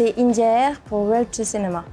C'est India Air pour Road to Cinema.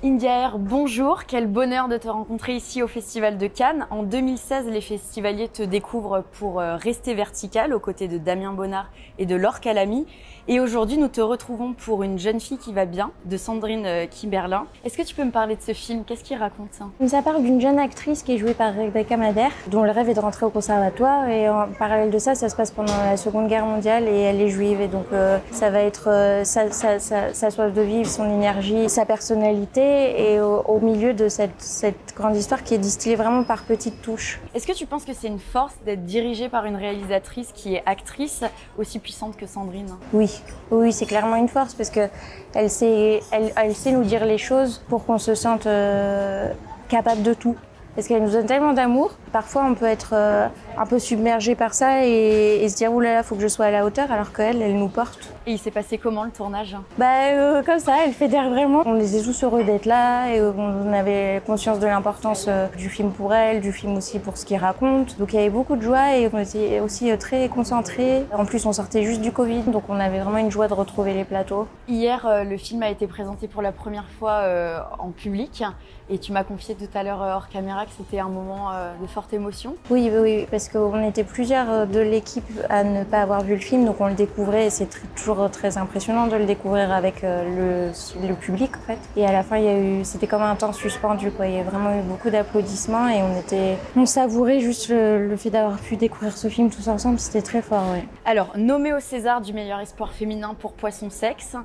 India Air, bonjour, quel bonheur de te rencontrer ici au Festival de Cannes. En 2016, les festivaliers te découvrent pour Rester vertical aux côtés de Damien Bonnard et de Laure Calamy. Et aujourd'hui, nous te retrouvons pour Une jeune fille qui va bien de Sandrine Kiberlin. Est-ce que tu peux me parler de ce film? Qu'est-ce qu'il raconte ça? Ça parle d'une jeune actrice qui est jouée par Rebecca Mader, dont le rêve est de rentrer au conservatoire. Et en parallèle de ça, ça se passe pendant la Seconde Guerre mondiale et elle est juive. Et donc, ça va être sa soif de vivre, son énergie, sa personnalité. Et au milieu de cette grande histoire qui est distillée vraiment par petites touches. Est-ce que tu penses que c'est une force d'être dirigée par une réalisatrice qui est actrice aussi puissante que Sandrine? Oui, c'est clairement une force parce que elle sait nous dire les choses pour qu'on se sente capable de tout. Parce qu'elle nous donne tellement d'amour. Parfois, on peut être un peu submergé par ça et se dire « Ouh là là, faut que je sois à la hauteur », alors qu'elle nous porte. Et il s'est passé comment le tournage? Comme ça, elle fédère vraiment. On était tous heureux d'être là et on avait conscience de l'importance du film pour elle, du film aussi pour ce qu'il raconte. Donc il y avait beaucoup de joie et on était aussi très concentrés. En plus, on sortait juste du Covid, donc on avait vraiment une joie de retrouver les plateaux. Hier, le film a été présenté pour la première fois en public et tu m'as confié tout à l'heure hors caméra que c'était un moment de forte émotion. Oui, parce qu'on était plusieurs de l'équipe à ne pas avoir vu le film, donc on le découvrait et c'est toujours très impressionnant de le découvrir avec le public en fait. Et à la fin, c'était comme un temps suspendu, quoi. Il y a vraiment eu beaucoup d'applaudissements et on savourait juste le fait d'avoir pu découvrir ce film tous ensemble, c'était très fort, ouais. Alors, nommé au César du meilleur espoir féminin pour Poisson Sexe,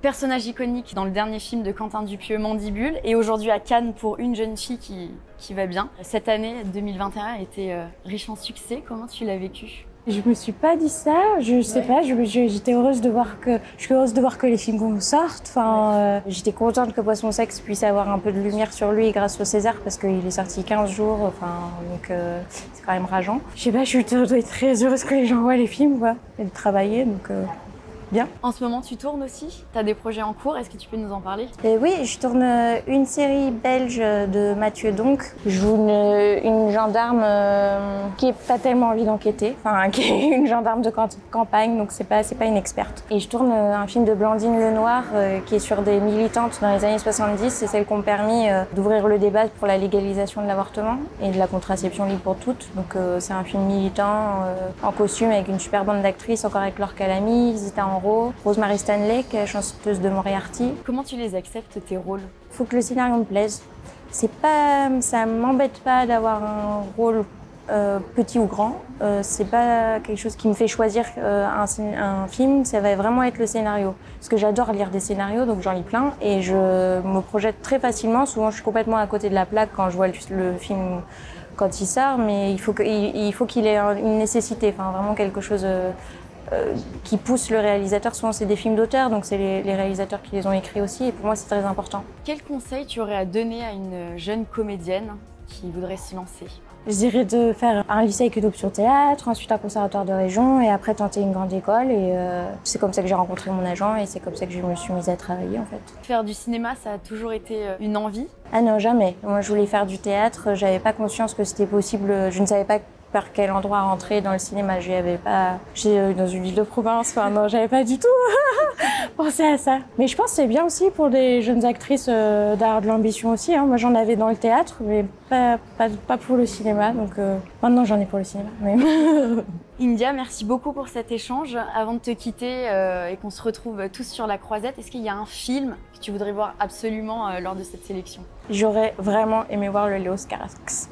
personnage iconique dans le dernier film de Quentin Dupieux, Mandibule, et aujourd'hui à Cannes pour Une jeune fille qui va bien. Cette année 2021 a été riche en succès. Comment tu l'as vécu? Je me suis pas dit ça, je sais pas, j'étais heureuse de voir que les films sortent. Enfin, j'étais contente que Poisson Sexe puisse avoir un peu de lumière sur lui grâce au César parce qu'il est sorti 15 jours, donc c'est quand même rageant. Je sais pas, je suis très heureuse que les gens voient les films, quoi, et de travailler, donc bien. En ce moment, tu tournes aussi? Tu as des projets en cours, est-ce que tu peux nous en parler? Oui, je tourne une série belge de Mathieu Donc. Je joue une gendarme qui n'a pas tellement envie d'enquêter, qui est une gendarme de campagne, donc c'est pas une experte. Et je tourne un film de Blandine Lenoir qui est sur des militantes dans les années 70, c'est celles qui ont permis d'ouvrir le débat pour la légalisation de l'avortement et de la contraception libre pour toutes. Donc c'est un film militant en costume avec une super bande d'actrices, encore avec Laure Calamy, Zita Rosemary Stanley, qui est la chanteuse de Moriarty. Comment tu les acceptes, tes rôles? Faut que le scénario me plaise. Ça m'embête pas d'avoir un rôle petit ou grand. C'est pas quelque chose qui me fait choisir un film, ça va vraiment être le scénario. Parce que j'adore lire des scénarios, donc j'en lis plein et je me projette très facilement. Souvent, je suis complètement à côté de la plaque quand je vois le film quand il sort, mais il faut qu'il ait une nécessité, vraiment quelque chose qui pousse le réalisateur. Souvent c'est des films d'auteur, donc c'est les réalisateurs qui les ont écrits aussi, et pour moi c'est très important. Quel conseil tu aurais à donner à une jeune comédienne qui voudrait se lancer? Je dirais de faire un lycée avec une option théâtre, ensuite un conservatoire de région et après tenter une grande école. Et c'est comme ça que j'ai rencontré mon agent et c'est comme ça que je me suis mise à travailler en fait. Faire du cinéma, ça a toujours été une envie? Ah non, jamais. Moi je voulais faire du théâtre, j'avais pas conscience que c'était possible, je ne savais pas par quel endroit rentrer dans le cinéma. J'étais dans une ville de province, non, j'avais pas du tout pensé à ça. Mais je pense que c'est bien aussi pour des jeunes actrices d'avoir de l'ambition aussi. Hein. Moi j'en avais dans le théâtre, mais pas pour le cinéma. Donc maintenant j'en ai pour le cinéma. Mais... India, merci beaucoup pour cet échange. Avant de te quitter et qu'on se retrouve tous sur la croisette, est-ce qu'il y a un film que tu voudrais voir absolument lors de cette sélection? J'aurais vraiment aimé voir le Léos Carax.